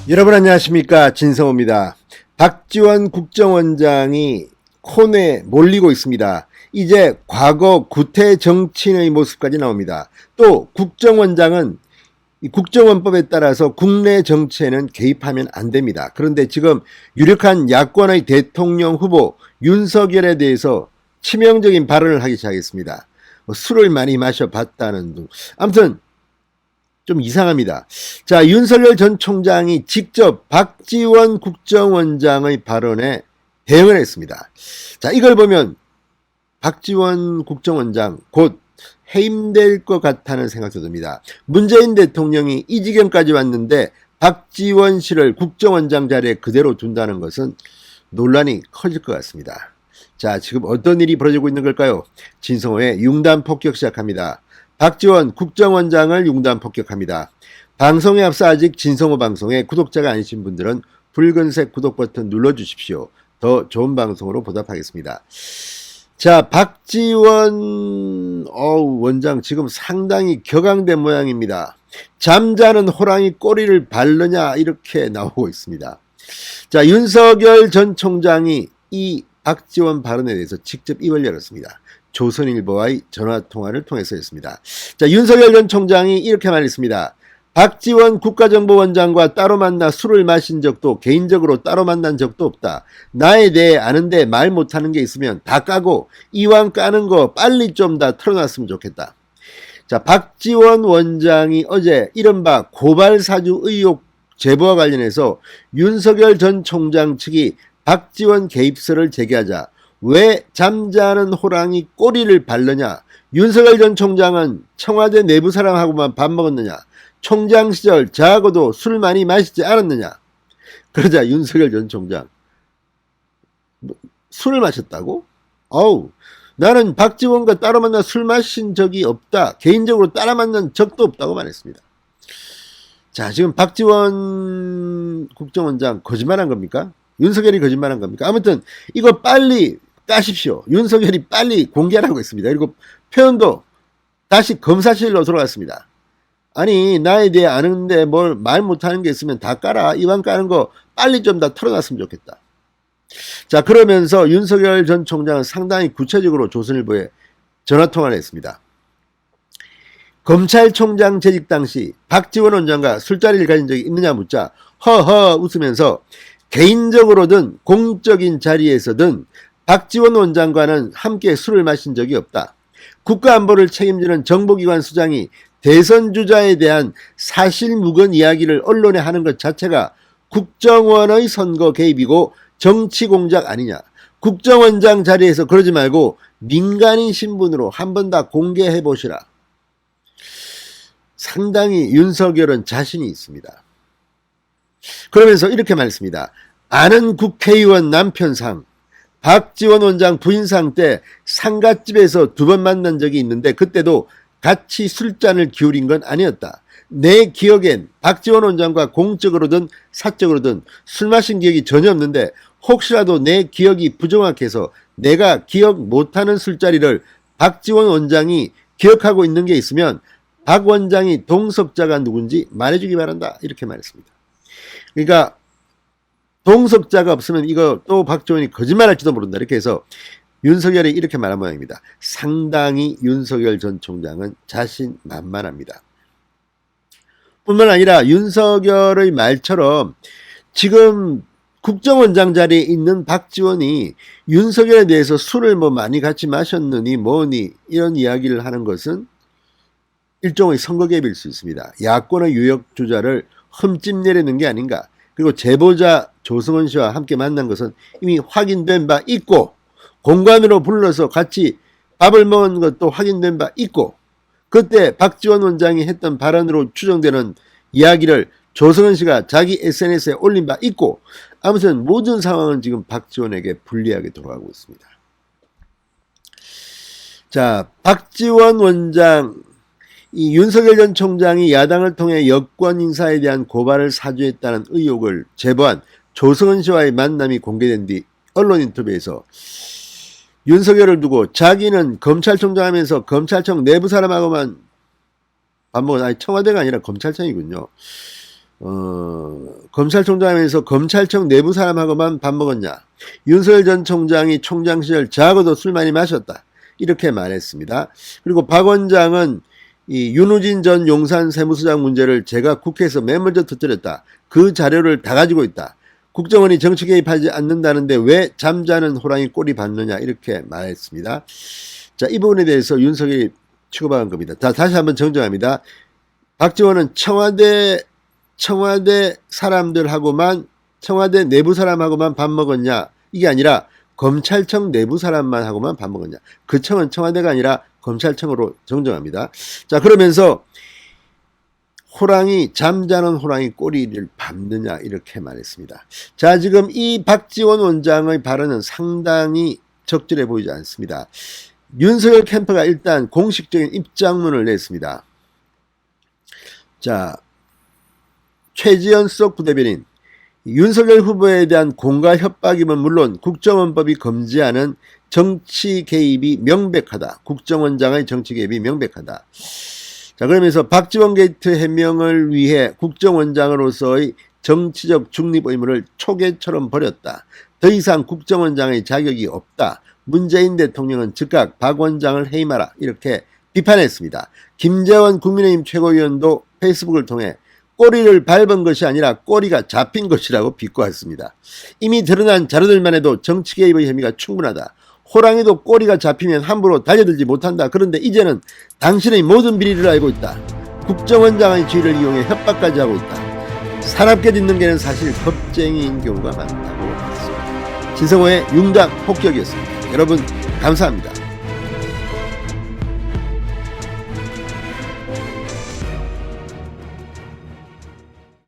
여러분 안녕하십니까, 진성호입니다. 박지원 국정원장이 콘에 몰리고 있습니다. 이제 과거 구태 정치인의 모습까지 나옵니다. 또 국정원장은 국정원법에 따라서 국내 정치에는 개입하면 안 됩니다. 그런데 지금 유력한 야권의 대통령 후보 윤석열에 대해서 치명적인 발언을 하기 시작했습니다. 술을 많이 마셔봤다는 등. 아무튼 좀 이상합니다. 자, 윤석열 전 총장이 직접 박지원 국정원장의 발언에 대응을 했습니다. 자, 이걸 보면 박지원 국정원장 곧 해임될 것 같다는 생각도 듭니다. 문재인 대통령이 이 지경까지 왔는데 박지원 씨를 국정원장 자리에 그대로 둔다는 것은 논란이 커질 것 같습니다. 자, 지금 어떤 일이 벌어지고 있는 걸까요? 진성호의 융단 폭격 시작합니다. 박지원 국정원장을 융단 폭격합니다. 방송에 앞서 아직 진성호 방송에 구독자가 아니신 분들은 붉은색 구독 버튼 눌러주십시오. 더 좋은 방송으로 보답하겠습니다. 자, 박지원 원장 지금 상당히 격앙된 모양입니다. 잠자는 호랑이 꼬리를 밟느냐 이렇게 나오고 있습니다. 자, 윤석열 전 총장이 이 박지원 발언에 대해서 직접 입을 열었습니다. 조선일보와의 전화통화를 통해서였습니다. 자, 윤석열 전 총장이 이렇게 말했습니다. 박지원 국가정보원장과 따로 만나 술을 마신 적도 개인적으로 따로 만난 적도 없다. 나에 대해 아는데 말 못하는 게 있으면 다 까고 이왕 까는 거 빨리 좀 다 털어놨으면 좋겠다. 자, 박지원 원장이 어제 이른바 고발사주 의혹 제보와 관련해서 윤석열 전 총장 측이 박지원 개입설을 제기하자 왜 잠자는 호랑이 꼬리를 밟느냐? 윤석열 전 총장은 청와대 내부 사람하고만 밥 먹었느냐? 총장 시절 저하고도 술 많이 마시지 않았느냐? 그러자 윤석열 전 총장 술을 마셨다고? 나는 박지원과 따로 만나 술 마신 적이 없다. 개인적으로 따라 만난 적도 없다고 말했습니다. 자, 지금 박지원 국정원장 거짓말한 겁니까? 윤석열이 거짓말한 겁니까? 아무튼 이거 빨리 까십시오. 윤석열이 빨리 공개하라고 했습니다. 그리고 표현도 다시 검사실로 돌아갔습니다. 아니, 나에 대해 아는데 뭘 말 못하는 게 있으면 다 까라. 이왕 까는 거 빨리 좀 다 털어놨으면 좋겠다. 자, 그러면서 윤석열 전 총장은 상당히 구체적으로 조선일보에 전화통화를 했습니다. 검찰총장 재직 당시 박지원 원장과 술자리를 가진 적이 있느냐 묻자 허허 웃으면서 개인적으로든 공적인 자리에서든 박지원 원장과는 함께 술을 마신 적이 없다. 국가안보를 책임지는 정보기관 수장이 대선 주자에 대한 사실무근 이야기를 언론에 하는 것 자체가 국정원의 선거 개입이고 정치 공작 아니냐. 국정원장 자리에서 그러지 말고 민간인 신분으로 한 번 다 공개해 보시라. 상당히 윤석열은 자신이 있습니다. 그러면서 이렇게 말했습니다. 아는 국회의원 남편상 박지원 원장 부인상 때 상갓집에서 2번 만난 적이 있는데 그때도 같이 술잔을 기울인 건 아니었다. 내 기억엔 박지원 원장과 공적으로든 사적으로든 술 마신 기억이 전혀 없는데 혹시라도 내 기억이 부정확해서 내가 기억 못하는 술자리를 박지원 원장이 기억하고 있는 게 있으면 박 원장이 동석자가 누군지 말해주기 바란다. 이렇게 말했습니다. 그러니까 동석자가 없으면 이거 또 박지원이 거짓말할지도 모른다. 이렇게 해서 윤석열이 이렇게 말한 모양입니다. 상당히 윤석열 전 총장은 자신만만합니다. 뿐만 아니라 윤석열의 말처럼 지금 국정원장 자리에 있는 박지원이 윤석열에 대해서 술을 뭐 많이 같이 마셨느니 뭐니 이런 이야기를 하는 것은 일종의 선거 개입일 수 있습니다. 야권의 유력 주자를 흠집내려는 게 아닌가. 그리고 제보자 조승원 씨와 함께 만난 것은 이미 확인된 바 있고 공관으로 불러서 같이 밥을 먹은 것도 확인된 바 있고 그때 박지원 원장이 했던 발언으로 추정되는 이야기를 조승원 씨가 자기 SNS에 올린 바 있고 아무튼 모든 상황은 지금 박지원에게 불리하게 돌아가고 있습니다. 자, 박지원 원장 이 윤석열 전 총장이 야당을 통해 여권 인사에 대한 고발을 사주했다는 의혹을 제보한 조승원 씨와의 만남이 공개된 뒤 언론 인터뷰에서 윤석열을 두고 자기는 검찰총장 하면서 검찰청 내부 사람하고만 밥 먹은, 아니 청와대가 아니라 검찰청이군요. 검찰총장하면서 검찰청 내부 사람하고만 밥 먹었냐. 윤석열 전 총장이 총장 시절 저하고도 술 많이 마셨다. 이렇게 말했습니다. 그리고 박 원장은 이 윤우진 전 용산 세무서장 문제를 제가 국회에서 맨 먼저 터뜨렸다. 그 자료를 다 가지고 있다. 국정원이 정치 개입하지 않는다는데 왜 잠자는 호랑이 꼬리 받느냐 이렇게 말했습니다. 자, 이 부분에 대해서 윤석열이 취급한 겁니다. 자, 다시 한번 정정합니다. 박지원은 청와대 사람들하고만 청와대 내부 사람하고만 밥 먹었냐 이게 아니라 검찰청 내부 사람만 하고만 밥 먹었냐. 그 청은 청와대가 아니라 검찰청으로 정정합니다. 자, 그러면서 잠자는 호랑이 꼬리를 밟느냐 이렇게 말했습니다. 자, 지금 이 박지원 원장의 발언은 상당히 적절해 보이지 않습니다. 윤석열 캠프가 일단 공식적인 입장문을 냈습니다. 자, 최지연 수석 부대변인, 윤석열 후보에 대한 공갈 협박이면 물론 국정원법이 금지하는 정치 개입이 명백하다. 국정원장의 정치 개입이 명백하다. 자, 그러면서 박지원 게이트 해명을 위해 국정원장으로서의 정치적 중립 의무를 초계처럼 버렸다. 더 이상 국정원장의 자격이 없다. 문재인 대통령은 즉각 박 원장을 해임하라. 이렇게 비판했습니다. 김재원 국민의힘 최고위원도 페이스북을 통해 꼬리를 밟은 것이 아니라 꼬리가 잡힌 것이라고 비꼬았습니다. 이미 드러난 자료들만 해도 정치 개입의 혐의가 충분하다. 호랑이도 꼬리가 잡히면 함부로 달려들지 못한다. 그런데 이제는 당신의 모든 비리를 알고 있다. 국정원장의 지위를 이용해 협박까지 하고 있다. 사납게 짓는 게는 사실 겁쟁이인 경우가 많다고 했습니다. 진성호의 융당 폭격이었습니다. 여러분 감사합니다.